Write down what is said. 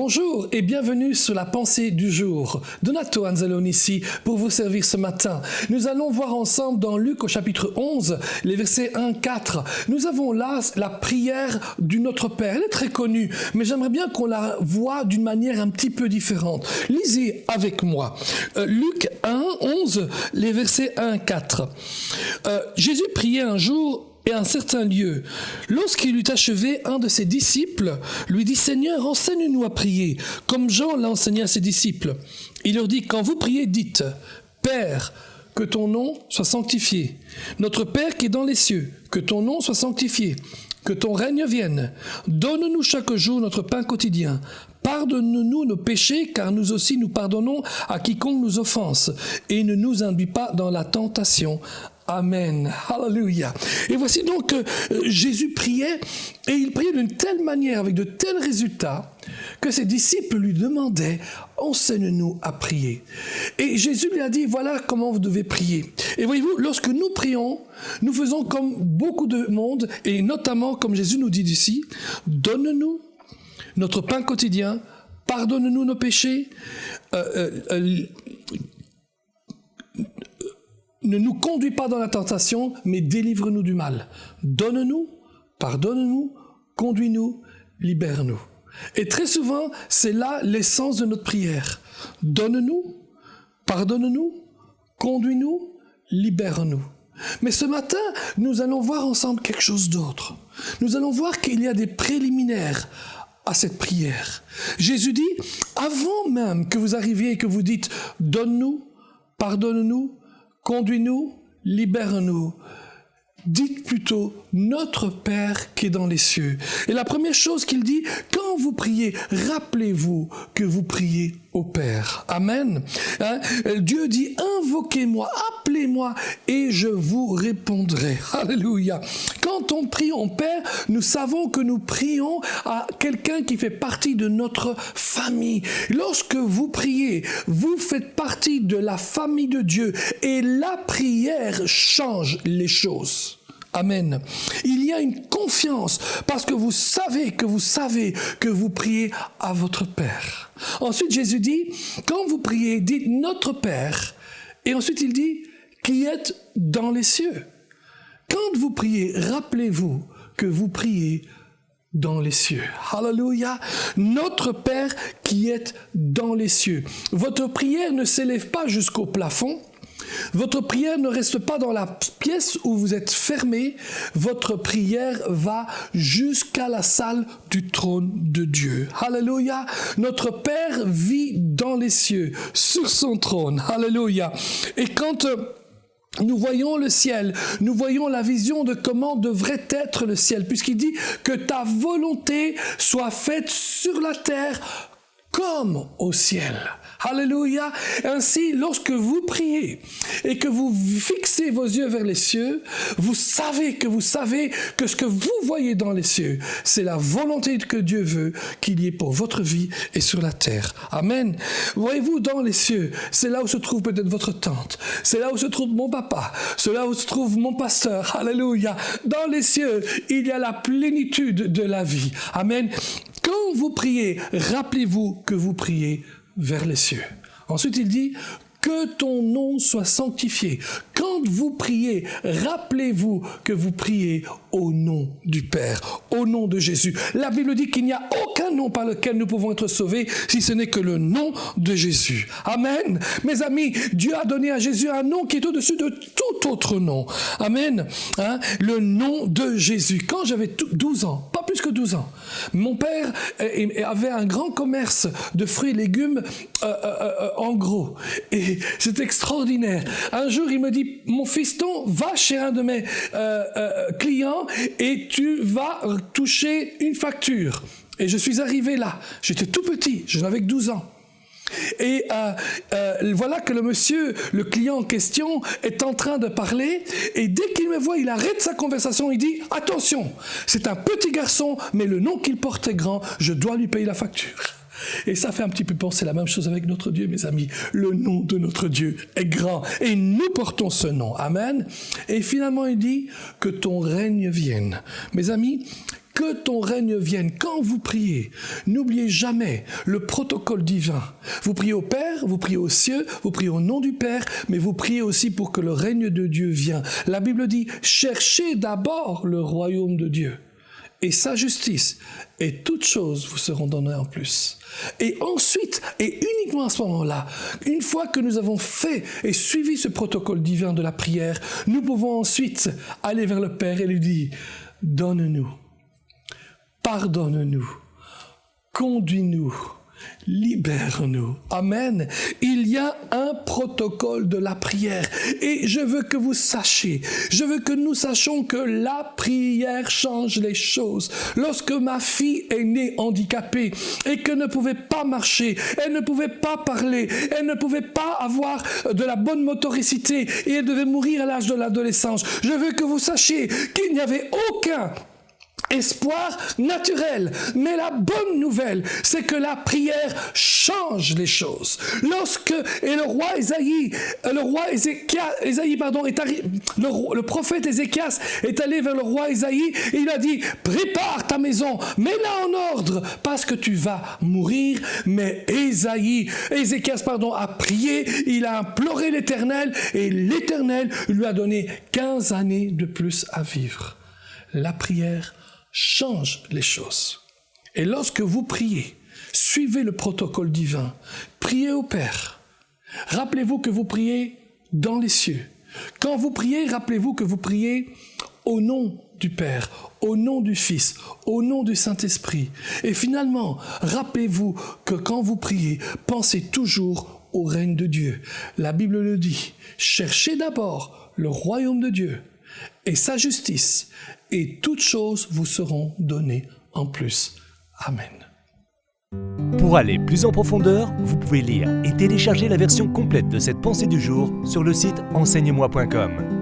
Bonjour et bienvenue sur la pensée du jour. Donato Anzalone ici pour vous servir ce matin. Nous allons voir ensemble dans Luc au chapitre 11, les versets 1-4. Nous avons là la prière du Notre Père. Elle est très connue, mais j'aimerais bien qu'on la voie d'une manière un petit peu différente. Lisez avec moi. Luc 1, 11, les versets 1-4. Jésus priait un jour et un certain lieu. Lorsqu'il eut achevé, un de ses disciples lui dit « Seigneur, enseigne-nous à prier, comme Jean l'a enseigné à ses disciples. » Il leur dit « Quand vous priez, dites « Père, que ton nom soit sanctifié. Notre Père qui est dans les cieux, que ton nom soit sanctifié. Que ton règne vienne. Donne-nous chaque jour notre pain quotidien. Pardonne-nous nos péchés, car nous aussi nous pardonnons à quiconque nous offense. Et ne nous induis pas dans la tentation. » Amen. Alléluia. Et voici donc Jésus priait, et il priait d'une telle manière, avec de tels résultats, que ses disciples lui demandaient « Enseigne-nous à prier ». Et Jésus lui a dit « Voilà comment vous devez prier ». Et voyez-vous, lorsque nous prions, nous faisons comme beaucoup de monde, et notamment comme Jésus nous dit ici « Donne-nous notre pain quotidien, pardonne-nous nos péchés, ne nous conduis pas dans la tentation, mais délivre-nous du mal. Donne-nous, pardonne-nous, conduis-nous, libère-nous. » Et très souvent, c'est là l'essence de notre prière. Donne-nous, pardonne-nous, conduis-nous, libère-nous. Mais ce matin, nous allons voir ensemble quelque chose d'autre. Nous allons voir qu'il y a des préliminaires à cette prière. Jésus dit, avant même que vous arriviez et que vous dites « Donne-nous, pardonne-nous, conduis-nous, libère-nous », dites plutôt « Notre Père qui est dans les cieux ». Et la première chose qu'il dit, quand vous priez, rappelez-vous que vous priez au Père. Amen. Dieu dit « Invoquez-moi, appelez-moi et je vous répondrai ». Alléluia. Quand on prie au Père, nous savons que nous prions à quelqu'un qui fait partie de notre famille. Lorsque vous priez, vous faites partie de la famille de Dieu et la prière change les choses. Amen. Il y a une confiance parce que vous savez que vous priez à votre Père. Ensuite, Jésus dit, quand vous priez, dites notre Père. Et ensuite, il dit, qui êtes dans les cieux. Quand vous priez, rappelez-vous que vous priez dans les cieux. Alléluia. Notre Père qui est dans les cieux. Votre prière ne s'élève pas jusqu'au plafond. Votre prière ne reste pas dans la pièce où vous êtes fermé. Votre prière va jusqu'à la salle du trône de Dieu. Alléluia. Notre Père vit dans les cieux, sur son trône. Alléluia. Et quand nous voyons le ciel, nous voyons la vision de comment devrait être le ciel, puisqu'il dit que ta volonté soit faite sur la terre comme au ciel. Alléluia. Ainsi, lorsque vous priez et que vous fixez vos yeux vers les cieux, vous savez que ce que vous voyez dans les cieux, c'est la volonté que Dieu veut qu'il y ait pour votre vie et sur la terre. Amen. Voyez-vous, dans les cieux, c'est là où se trouve peut-être votre tante, c'est là où se trouve mon papa, c'est là où se trouve mon pasteur. Alléluia. Dans les cieux, il y a la plénitude de la vie. Amen. Quand vous priez, rappelez-vous que vous priez vers les cieux. Ensuite, il dit que ton nom soit sanctifié. Quand vous priez, rappelez-vous que vous priez au nom du Père, au nom de Jésus. La Bible dit qu'il n'y a aucun nom par lequel nous pouvons être sauvés si ce n'est que le nom de Jésus. Amen. Mes amis, Dieu a donné à Jésus un nom qui est au-dessus de tout autre nom. Amen. Le nom de Jésus. Quand j'avais 12 ans, pas plus que 12 ans, mon père avait un grand commerce de fruits et légumes en gros. Et c'est extraordinaire. Un jour, il me dit, mon fiston, va chez un de mes clients et tu vas toucher une facture. Et je suis arrivé là. J'étais tout petit, je n'avais que 12 ans. Et voilà que le client en question est en train de parler et dès qu'il me voit, il arrête sa conversation, il dit « Attention, c'est un petit garçon, mais le nom qu'il porte est grand, je dois lui payer la facture. » Et ça fait un petit peu penser la même chose avec notre Dieu, mes amis. Le nom de notre Dieu est grand et nous portons ce nom. Amen. Et finalement, il dit que ton règne vienne. Mes amis, que ton règne vienne. Quand vous priez, n'oubliez jamais le protocole divin. Vous priez au Père, vous priez aux cieux, vous priez au nom du Père, mais vous priez aussi pour que le règne de Dieu vienne. La Bible dit, cherchez d'abord le royaume de Dieu et sa justice, et toutes choses vous seront données en plus. Et ensuite, et uniquement à ce moment-là, une fois que nous avons fait et suivi ce protocole divin de la prière, nous pouvons ensuite aller vers le Père et lui dire, donne-nous, pardonne-nous, conduis-nous, libère-nous. Amen. Il y a un protocole de la prière et je veux que vous sachiez, je veux que nous sachions que la prière change les choses. Lorsque ma fille est née handicapée et qu'elle ne pouvait pas marcher, elle ne pouvait pas parler, elle ne pouvait pas avoir de la bonne motoricité et elle devait mourir à l'âge de l'adolescence, je veux que vous sachiez qu'il n'y avait aucun espoir naturel. Mais la bonne nouvelle, c'est que la prière change les choses. Le prophète Ézéchias est allé vers le roi Isaïe et il a dit, prépare ta maison, mets-la en ordre parce que tu vas mourir. Mais Ézéchias a prié, il a imploré l'Éternel et l'Éternel lui a donné 15 années de plus à vivre. La prière change les choses. Et lorsque vous priez, suivez le protocole divin. Priez au Père. Rappelez-vous que vous priez dans les cieux. Quand vous priez, rappelez-vous que vous priez au nom du Père, au nom du Fils, au nom du Saint-Esprit. Et finalement, rappelez-vous que quand vous priez, pensez toujours au règne de Dieu. La Bible le dit. Cherchez d'abord le royaume de Dieu et sa justice, et toutes choses vous seront données en plus. Amen. Pour aller plus en profondeur, vous pouvez lire et télécharger la version complète de cette pensée du jour sur le site enseigne-moi.com.